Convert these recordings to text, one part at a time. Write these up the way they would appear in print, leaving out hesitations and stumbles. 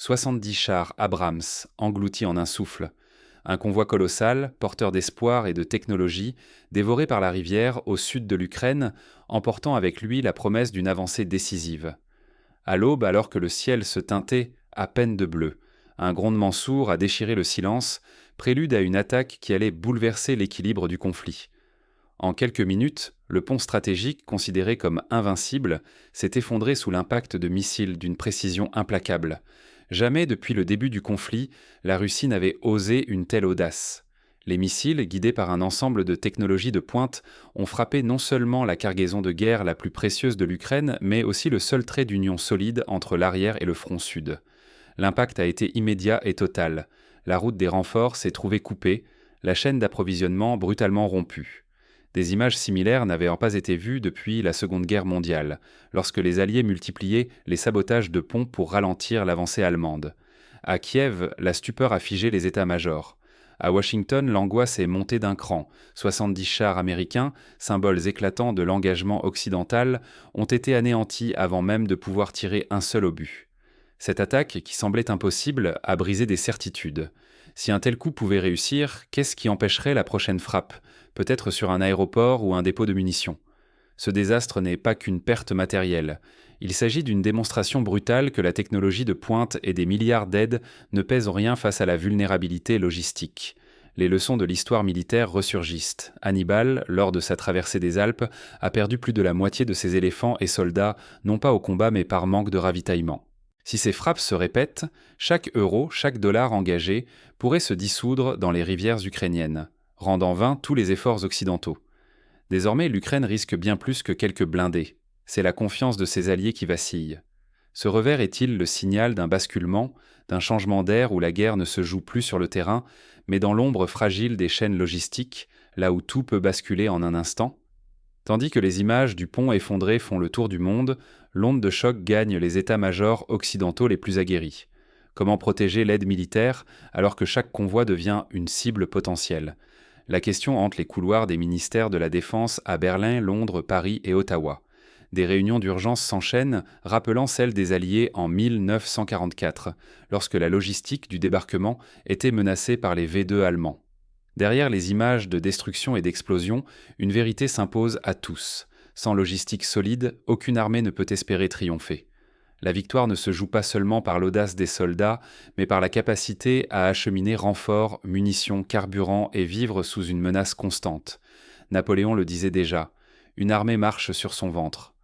70 chars Abrams engloutis en un souffle. Un convoi colossal, porteur d'espoir et de technologie, dévoré par la rivière au sud de l'Ukraine, emportant avec lui la promesse d'une avancée décisive. À l'aube, alors que le ciel se teintait à peine de bleu, un grondement sourd a déchiré le silence, prélude à une attaque qui allait bouleverser l'équilibre du conflit. En quelques minutes, le pont stratégique, considéré comme invincible, s'est effondré sous l'impact de missiles d'une précision implacable. Jamais depuis le début du conflit, la Russie n'avait osé une telle audace. Les missiles, guidés par un ensemble de technologies de pointe, ont frappé non seulement la cargaison de guerre la plus précieuse de l'Ukraine, mais aussi le seul trait d'union solide entre l'arrière et le front sud. L'impact a été immédiat et total. La route des renforts s'est trouvée coupée, la chaîne d'approvisionnement brutalement rompue. Des images similaires n'avaient pas été vues depuis la Seconde Guerre mondiale, lorsque les Alliés multipliaient les sabotages de ponts pour ralentir l'avancée allemande. À Kiev, la stupeur a figé les états-majors. À Washington, l'angoisse est montée d'un cran. 70 chars américains, symboles éclatants de l'engagement occidental, ont été anéantis avant même de pouvoir tirer un seul obus. Cette attaque, qui semblait impossible, a brisé des certitudes. Si un tel coup pouvait réussir, qu'est-ce qui empêcherait la prochaine frappe ? Peut-être sur un aéroport ou un dépôt de munitions. Ce désastre n'est pas qu'une perte matérielle. Il s'agit d'une démonstration brutale que la technologie de pointe et des milliards d'aides ne pèsent rien face à la vulnérabilité logistique. Les leçons de l'histoire militaire ressurgissent. Hannibal, lors de sa traversée des Alpes, a perdu plus de la moitié de ses éléphants et soldats, non pas au combat mais par manque de ravitaillement. Si ces frappes se répètent, chaque euro, chaque dollar engagé pourrait se dissoudre dans les rivières ukrainiennes, rendant vains tous les efforts occidentaux. Désormais, l'Ukraine risque bien plus que quelques blindés. C'est la confiance de ses alliés qui vacille. Ce revers est-il le signal d'un basculement, d'un changement d'air où la guerre ne se joue plus sur le terrain, mais dans l'ombre fragile des chaînes logistiques, là où tout peut basculer en un instant ? Tandis que les images du pont effondré font le tour du monde, l'onde de choc gagne les états-majors occidentaux les plus aguerris. Comment protéger l'aide militaire alors que chaque convoi devient une cible potentielle ? La question hante les couloirs des ministères de la Défense à Berlin, Londres, Paris et Ottawa. Des réunions d'urgence s'enchaînent, rappelant celles des Alliés en 1944, lorsque la logistique du débarquement était menacée par les V2 allemands. Derrière les images de destruction et d'explosion, une vérité s'impose à tous. Sans logistique solide, aucune armée ne peut espérer triompher. La victoire ne se joue pas seulement par l'audace des soldats, mais par la capacité à acheminer renforts, munitions, carburant et vivre sous une menace constante. Napoléon le disait déjà, une armée marche sur son ventre.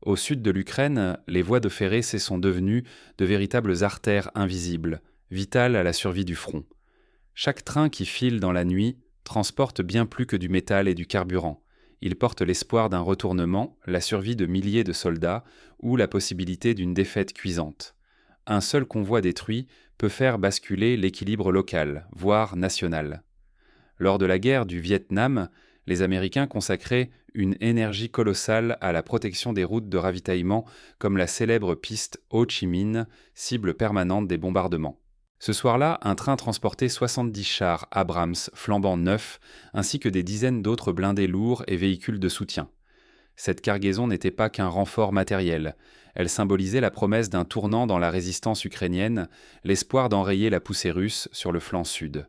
Au sud de l'Ukraine, les voies de ferrée sont devenues de véritables artères invisibles, vitales à la survie du front. Chaque train qui file dans la nuit transporte bien plus que du métal et du carburant. Il porte l'espoir d'un retournement, la survie de milliers de soldats ou la possibilité d'une défaite cuisante. Un seul convoi détruit peut faire basculer l'équilibre local, voire national. Lors de la guerre du Vietnam, les Américains consacraient une énergie colossale à la protection des routes de ravitaillement comme la célèbre piste Ho Chi Minh, cible permanente des bombardements. Ce soir-là, un train transportait 70 chars Abrams flambant neufs, ainsi que des dizaines d'autres blindés lourds et véhicules de soutien. Cette cargaison n'était pas qu'un renfort matériel. Elle symbolisait la promesse d'un tournant dans la résistance ukrainienne, l'espoir d'enrayer la poussée russe sur le flanc sud.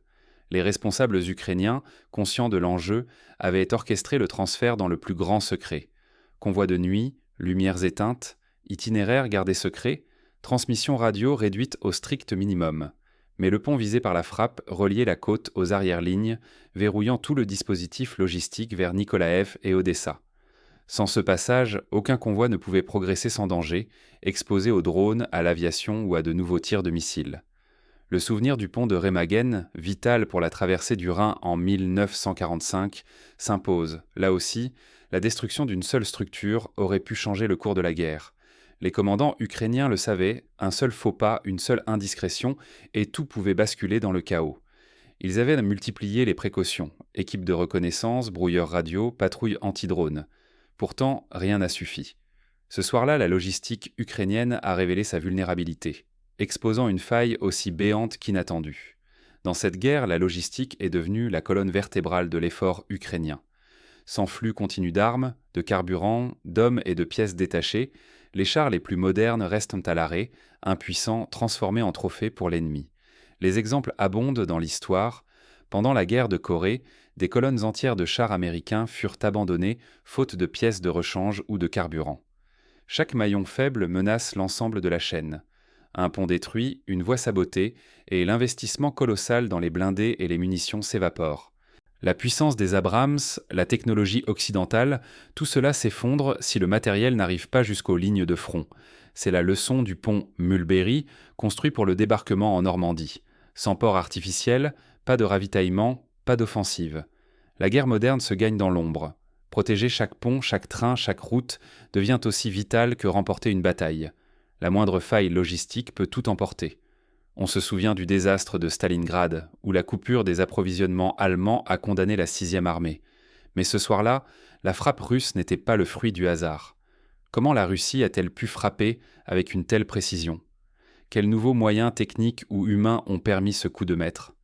Les responsables ukrainiens, conscients de l'enjeu, avaient orchestré le transfert dans le plus grand secret. Convoi de nuit, lumières éteintes, itinéraire gardé secret, transmission radio réduite au strict minimum. Mais le pont visé par la frappe reliait la côte aux arrière-lignes, verrouillant tout le dispositif logistique vers Nikolaev et Odessa. Sans ce passage, aucun convoi ne pouvait progresser sans danger, exposé aux drones, à l'aviation ou à de nouveaux tirs de missiles. Le souvenir du pont de Remagen, vital pour la traversée du Rhin en 1945, s'impose. Là aussi, la destruction d'une seule structure aurait pu changer le cours de la guerre. Les commandants ukrainiens le savaient, un seul faux pas, une seule indiscrétion, et tout pouvait basculer dans le chaos. Ils avaient multiplié les précautions, équipes de reconnaissance, brouilleurs radio, patrouilles anti-drones. Pourtant, rien n'a suffi. Ce soir-là, la logistique ukrainienne a révélé sa vulnérabilité, exposant une faille aussi béante qu'inattendue. Dans cette guerre, la logistique est devenue la colonne vertébrale de l'effort ukrainien. Sans flux continu d'armes, de carburant, d'hommes et de pièces détachées, Les chars les plus modernes restent à l'arrêt, impuissants, transformés en trophées pour l'ennemi. Les exemples abondent dans l'histoire. Pendant la guerre de Corée, des colonnes entières de chars américains furent abandonnées faute de pièces de rechange ou de carburant. Chaque maillon faible menace l'ensemble de la chaîne. Un pont détruit, une voie sabotée, et l'investissement colossal dans les blindés et les munitions s'évapore. La puissance des Abrams, la technologie occidentale, tout cela s'effondre si le matériel n'arrive pas jusqu'aux lignes de front. C'est la leçon du pont Mulberry, construit pour le débarquement en Normandie. Sans port artificiel, pas de ravitaillement, pas d'offensive. La guerre moderne se gagne dans l'ombre. Protéger chaque pont, chaque train, chaque route devient aussi vital que remporter une bataille. La moindre faille logistique peut tout emporter. On se souvient du désastre de Stalingrad, où la coupure des approvisionnements allemands a condamné la 6e armée. Mais ce soir-là, la frappe russe n'était pas le fruit du hasard. Comment la Russie a-t-elle pu frapper avec une telle précision ? Quels nouveaux moyens techniques ou humains ont permis ce coup de maître ?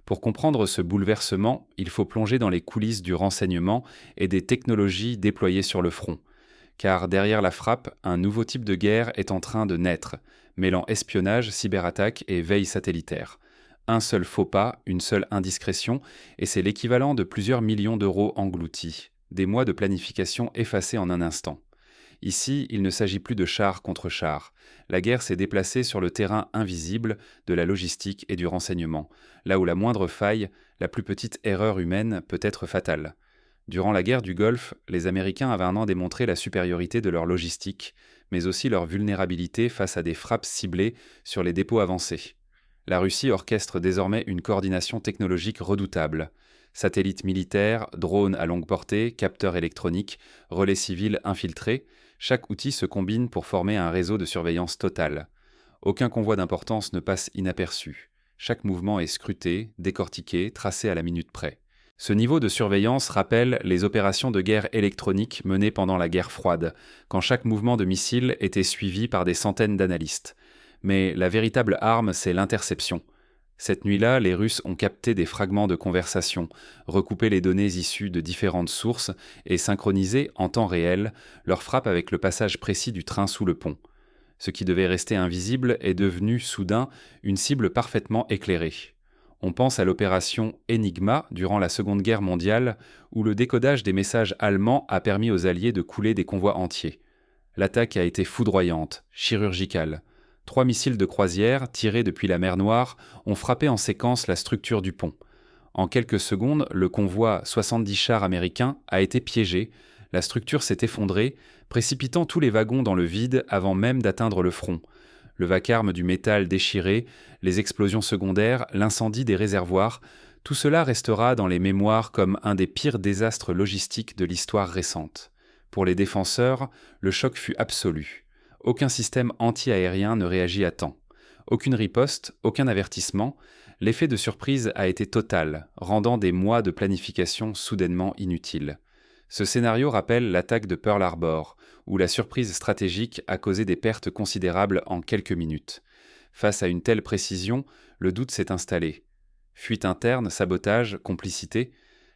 Pour comprendre ce bouleversement, il faut plonger dans les coulisses du renseignement et des technologies déployées sur le front. Car derrière la frappe, un nouveau type de guerre est en train de naître, mêlant espionnage, cyberattaque et veille satellitaire. Un seul faux pas, une seule indiscrétion, et c'est l'équivalent de plusieurs millions d'euros engloutis, des mois de planification effacés en un instant. Ici, il ne s'agit plus de char contre char. La guerre s'est déplacée sur le terrain invisible de la logistique et du renseignement, là où la moindre faille, la plus petite erreur humaine peut être fatale. Durant la guerre du Golfe, les Américains avaient un an démontré la supériorité de leur logistique, mais aussi leur vulnérabilité face à des frappes ciblées sur les dépôts avancés. La Russie orchestre désormais une coordination technologique redoutable. Satellites militaires, drones à longue portée, capteurs électroniques, relais civils infiltrés, chaque outil se combine pour former un réseau de surveillance totale. Aucun convoi d'importance ne passe inaperçu. Chaque mouvement est scruté, décortiqué, tracé à la minute près. Ce niveau de surveillance rappelle les opérations de guerre électronique menées pendant la guerre froide, quand chaque mouvement de missile était suivi par des centaines d'analystes. Mais la véritable arme, c'est l'interception. Cette nuit-là, les Russes ont capté des fragments de conversation, recoupé les données issues de différentes sources et synchronisé, en temps réel, leur frappe avec le passage précis du train sous le pont. Ce qui devait rester invisible est devenu, soudain, une cible parfaitement éclairée. On pense à l'opération Enigma durant la Seconde Guerre mondiale, où le décodage des messages allemands a permis aux Alliés de couler des convois entiers. L'attaque a été foudroyante, chirurgicale. 3 missiles de croisière, tirés depuis la mer Noire, ont frappé en séquence la structure du pont. En quelques secondes, le convoi 70 chars américains a été piégé, la structure s'est effondrée, précipitant tous les wagons dans le vide avant même d'atteindre le front. Le vacarme du métal déchiré, les explosions secondaires, l'incendie des réservoirs, tout cela restera dans les mémoires comme un des pires désastres logistiques de l'histoire récente. Pour les défenseurs, le choc fut absolu. Aucun système anti-aérien ne réagit à temps. Aucune riposte, aucun avertissement. L'effet de surprise a été total, rendant des mois de planification soudainement inutiles. Ce scénario rappelle l'attaque de Pearl Harbor, où la surprise stratégique a causé des pertes considérables en quelques minutes. Face à une telle précision, le doute s'est installé. Fuite interne, sabotage, complicité.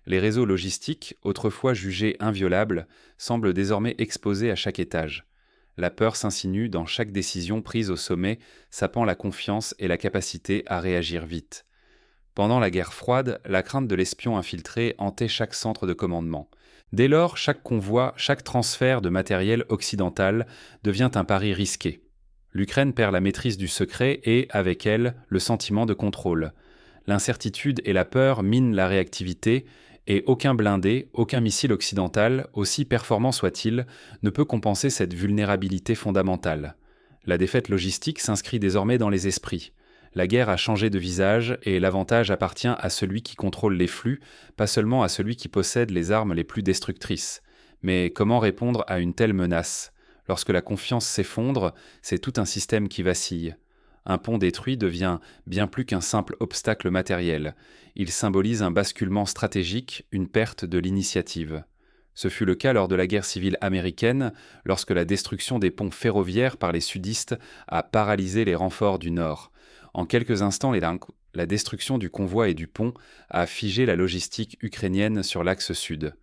Les réseaux logistiques, autrefois jugés inviolables, semblent désormais exposés à chaque étage. La peur s'insinue dans chaque décision prise au sommet, sapant la confiance et la capacité à réagir vite. Pendant la guerre froide, la crainte de l'espion infiltré hantait chaque centre de commandement. Dès lors, chaque convoi, chaque transfert de matériel occidental devient un pari risqué. L'Ukraine perd la maîtrise du secret et, avec elle, le sentiment de contrôle. L'incertitude et la peur minent la réactivité, et aucun blindé, aucun missile occidental, aussi performant soit-il, ne peut compenser cette vulnérabilité fondamentale. La défaite logistique s'inscrit désormais dans les esprits. La guerre a changé de visage et l'avantage appartient à celui qui contrôle les flux, pas seulement à celui qui possède les armes les plus destructrices. Mais comment répondre à une telle menace ? Lorsque la confiance s'effondre, c'est tout un système qui vacille. Un pont détruit devient bien plus qu'un simple obstacle matériel. Il symbolise un basculement stratégique, une perte de l'initiative. Ce fut le cas lors de la guerre civile américaine, lorsque la destruction des ponts ferroviaires par les sudistes a paralysé les renforts du Nord. En quelques instants, la destruction du convoi et du pont a figé la logistique ukrainienne sur l'axe sud.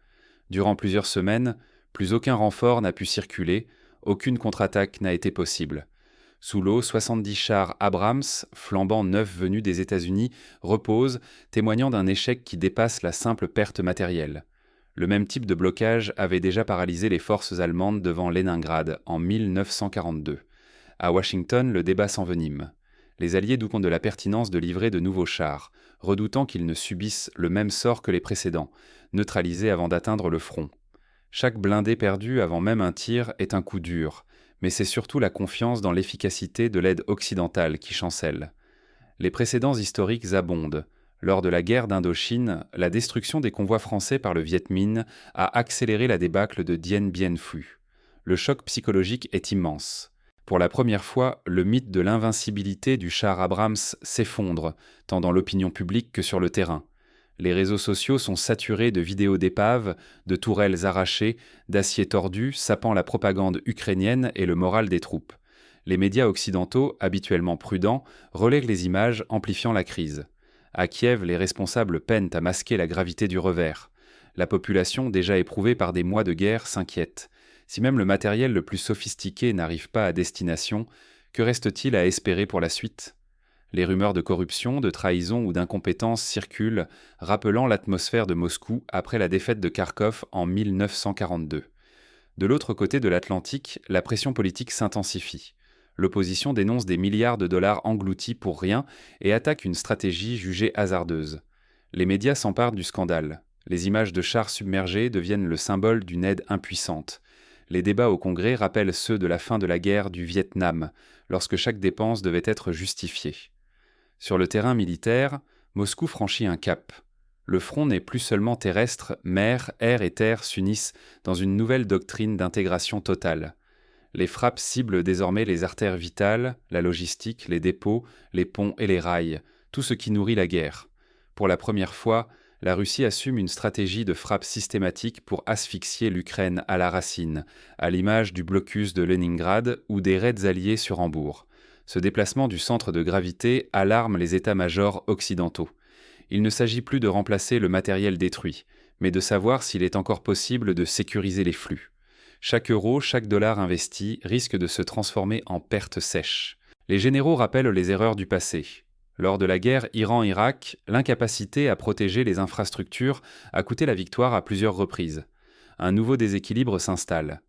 Durant plusieurs semaines, plus aucun renfort n'a pu circuler, Aucune contre-attaque n'a été possible. Sous l'eau, 70 chars Abrams, flambant neufs venus des États-Unis, reposent, témoignant d'un échec qui dépasse la simple perte matérielle. Le même type de blocage avait déjà paralysé les forces allemandes devant Leningrad en 1942. À Washington, le débat s'envenime. Les Alliés doutent de la pertinence de livrer de nouveaux chars, redoutant qu'ils ne subissent le même sort que les précédents, neutralisés avant d'atteindre le front. Chaque blindé perdu avant même un tir est un coup dur, mais c'est surtout la confiance dans l'efficacité de l'aide occidentale qui chancelle. Les précédents historiques abondent. Lors de la guerre d'Indochine, la destruction des convois français par le Viet Minh a accéléré la débâcle de Dien Bien Phu. Le choc psychologique est immense. Pour la première fois, le mythe de l'invincibilité du char Abrams s'effondre, tant dans l'opinion publique que sur le terrain. Les réseaux sociaux sont saturés de vidéos d'épaves, de tourelles arrachées, d'acier tordu, sapant la propagande ukrainienne et le moral des troupes. Les médias occidentaux, habituellement prudents, relaient les images, amplifiant la crise. À Kiev, les responsables peinent à masquer la gravité du revers. La population, déjà éprouvée par des mois de guerre, s'inquiète. Si même le matériel le plus sophistiqué n'arrive pas à destination, que reste-t-il à espérer pour la suite ? Les rumeurs de corruption, de trahison ou d'incompétence circulent, rappelant l'atmosphère de Moscou après la défaite de Kharkov en 1942. De l'autre côté de l'Atlantique, la pression politique s'intensifie. L'opposition dénonce des milliards de dollars engloutis pour rien et attaque une stratégie jugée hasardeuse. Les médias s'emparent du scandale. Les images de chars submergés deviennent le symbole d'une aide impuissante. Les débats au Congrès rappellent ceux de la fin de la guerre du Vietnam, lorsque chaque dépense devait être justifiée. Sur le terrain militaire, Moscou franchit un cap. Le front n'est plus seulement terrestre, mer, air et terre s'unissent dans une nouvelle doctrine d'intégration totale. Les frappes ciblent désormais les artères vitales, la logistique, les dépôts, les ponts et les rails, tout ce qui nourrit la guerre. Pour la première fois, la Russie assume une stratégie de frappe systématique pour asphyxier l'Ukraine à la racine, à l'image du blocus de Leningrad ou des raids alliés sur Hambourg. Ce déplacement du centre de gravité alarme les états-majors occidentaux. Il ne s'agit plus de remplacer le matériel détruit, mais de savoir s'il est encore possible de sécuriser les flux. Chaque euro, chaque dollar investi risque de se transformer en perte sèche. Les généraux rappellent les erreurs du passé. Lors de la guerre Iran-Irak, l'incapacité à protéger les infrastructures a coûté la victoire à plusieurs reprises. Un nouveau déséquilibre s'installe.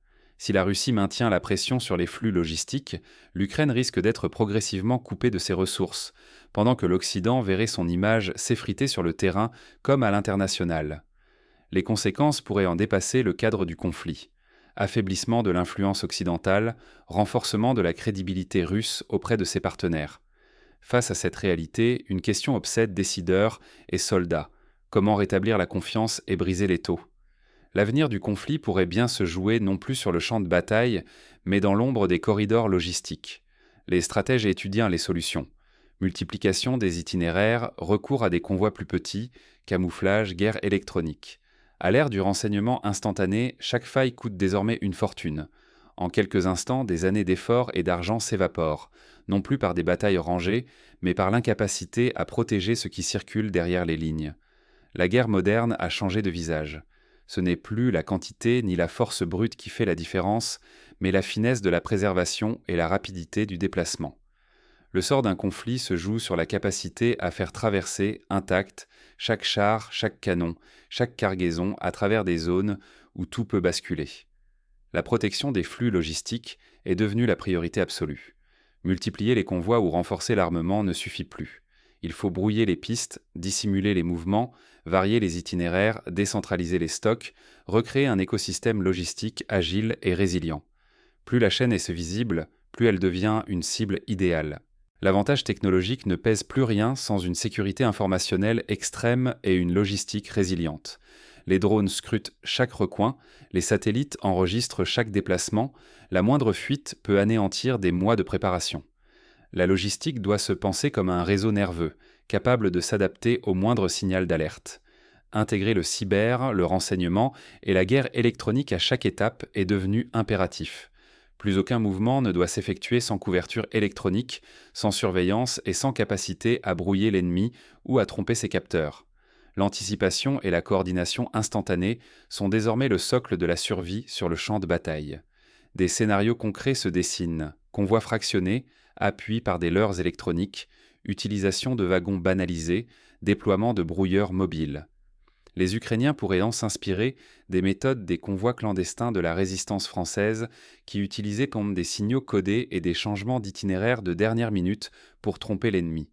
Si la Russie maintient la pression sur les flux logistiques, l'Ukraine risque d'être progressivement coupée de ses ressources, pendant que l'Occident verrait son image s'effriter sur le terrain comme à l'international. Les conséquences pourraient en dépasser le cadre du conflit. Affaiblissement de l'influence occidentale, renforcement de la crédibilité russe auprès de ses partenaires. Face à cette réalité, une question obsède décideurs et soldats. Comment rétablir la confiance et briser l'étau ? L'avenir du conflit pourrait bien se jouer non plus sur le champ de bataille, mais dans l'ombre des corridors logistiques. Les stratèges étudient les solutions. Multiplication des itinéraires, recours à des convois plus petits, camouflage, guerre électronique. À l'ère du renseignement instantané, chaque faille coûte désormais une fortune. En quelques instants, des années d'efforts et d'argent s'évaporent, non plus par des batailles rangées, mais par l'incapacité à protéger ce qui circule derrière les lignes. La guerre moderne a changé de visage. Ce n'est plus la quantité ni la force brute qui fait la différence, mais la finesse de la préservation et la rapidité du déplacement. Le sort d'un conflit se joue sur la capacité à faire traverser, intacte, chaque char, chaque canon, chaque cargaison à travers des zones où tout peut basculer. La protection des flux logistiques est devenue la priorité absolue. Multiplier les convois ou renforcer l'armement ne suffit plus. Il faut brouiller les pistes, dissimuler les mouvements, varier les itinéraires, décentraliser les stocks, recréer un écosystème logistique agile et résilient. Plus la chaîne est visible, plus elle devient une cible idéale. L'avantage technologique ne pèse plus rien sans une sécurité informationnelle extrême et une logistique résiliente. Les drones scrutent chaque recoin, les satellites enregistrent chaque déplacement, la moindre fuite peut anéantir des mois de préparation. La logistique doit se penser comme un réseau nerveux, capable de s'adapter au moindre signal d'alerte. Intégrer le cyber, le renseignement et la guerre électronique à chaque étape est devenu impératif. Plus aucun mouvement ne doit s'effectuer sans couverture électronique, sans surveillance et sans capacité à brouiller l'ennemi ou à tromper ses capteurs. L'anticipation et la coordination instantanée sont désormais le socle de la survie sur le champ de bataille. Des scénarios concrets se dessinent, convois fractionnés, appui par des leurres électroniques, utilisation de wagons banalisés, déploiement de brouilleurs mobiles. Les Ukrainiens pourraient en s'inspirer des méthodes des convois clandestins de la résistance française qui utilisaient comme des signaux codés et des changements d'itinéraire de dernière minute pour tromper l'ennemi.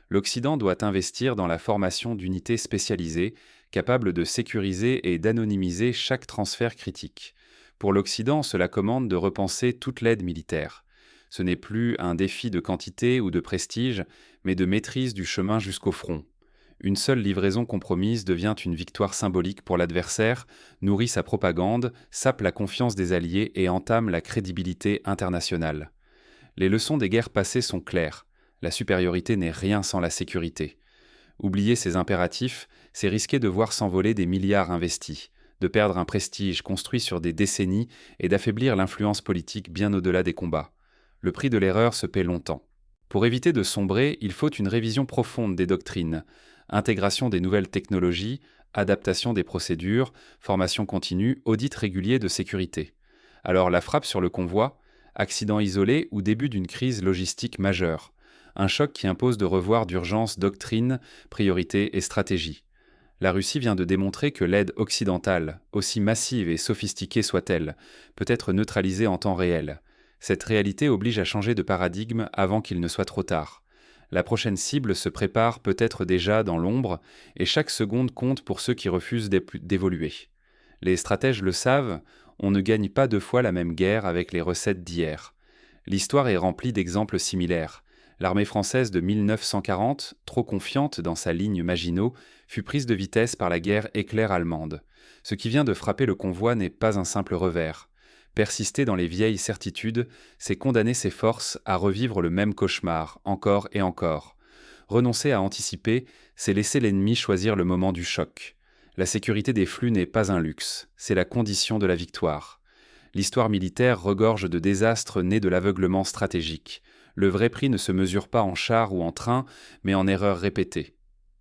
L'Occident doit investir dans la formation d'unités spécialisées capables de sécuriser et d'anonymiser chaque transfert critique. Pour l'Occident, cela commande de repenser toute l'aide militaire. Ce n'est plus un défi de quantité ou de prestige, mais de maîtrise du chemin jusqu'au front. Une seule livraison compromise devient une victoire symbolique pour l'adversaire, nourrit sa propagande, sape la confiance des alliés et entame la crédibilité internationale. Les leçons des guerres passées sont claires. La supériorité n'est rien sans la sécurité. Oublier ces impératifs, c'est risquer de voir s'envoler des milliards investis, de perdre un prestige construit sur des décennies et d'affaiblir l'influence politique bien au-delà des combats. Le prix de l'erreur se paie longtemps. Pour éviter de sombrer, il faut une révision profonde des doctrines, intégration des nouvelles technologies, adaptation des procédures, formation continue, audit régulier de sécurité. Alors la frappe sur le convoi, accident isolé ou début d'une crise logistique majeure. Un choc qui impose de revoir d'urgence doctrine, priorités et stratégie. La Russie vient de démontrer que l'aide occidentale, aussi massive et sophistiquée soit-elle, peut être neutralisée en temps réel. Cette réalité oblige à changer de paradigme avant qu'il ne soit trop tard. La prochaine cible se prépare peut-être déjà dans l'ombre, et chaque seconde compte pour ceux qui refusent d'évoluer. Les stratèges le savent, on ne gagne pas deux fois la même guerre avec les recettes d'hier. L'histoire est remplie d'exemples similaires. L'armée française de 1940, trop confiante dans sa ligne Maginot, fut prise de vitesse par la guerre éclair allemande. Ce qui vient de frapper le convoi n'est pas un simple revers. Persister dans les vieilles certitudes, c'est condamner ses forces à revivre le même cauchemar, encore et encore. Renoncer à anticiper, c'est laisser l'ennemi choisir le moment du choc. La sécurité des flux n'est pas un luxe, c'est la condition de la victoire. L'histoire militaire regorge de désastres nés de l'aveuglement stratégique. Le vrai prix ne se mesure pas en chars ou en trains, mais en erreurs répétées.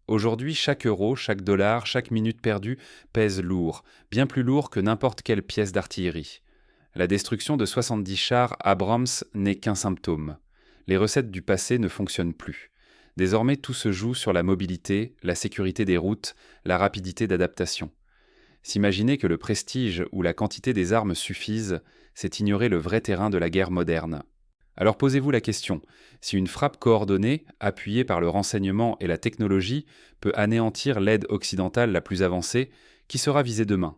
Aujourd'hui, chaque euro, chaque dollar, chaque minute perdue pèse lourd, bien plus lourd que n'importe quelle pièce d'artillerie. La destruction de 70 chars Abrams n'est qu'un symptôme. Les recettes du passé ne fonctionnent plus. Désormais, tout se joue sur la mobilité, la sécurité des routes, la rapidité d'adaptation. S'imaginer que le prestige ou la quantité des armes suffisent, c'est ignorer le vrai terrain de la guerre moderne. Alors posez-vous la question, si une frappe coordonnée, appuyée par le renseignement et la technologie, peut anéantir l'aide occidentale la plus avancée, qui sera visée demain ?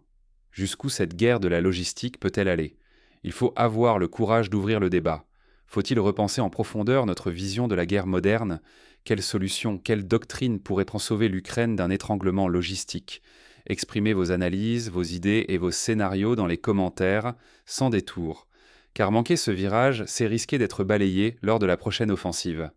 Jusqu'où cette guerre de la logistique peut-elle aller ? Il faut avoir le courage d'ouvrir le débat. Faut-il repenser en profondeur notre vision de la guerre moderne ? Quelle solution, quelle doctrine pourrait sauver l'Ukraine d'un étranglement logistique ? Exprimez vos analyses, vos idées et vos scénarios dans les commentaires, sans détour. Car manquer ce virage, c'est risquer d'être balayé lors de la prochaine offensive.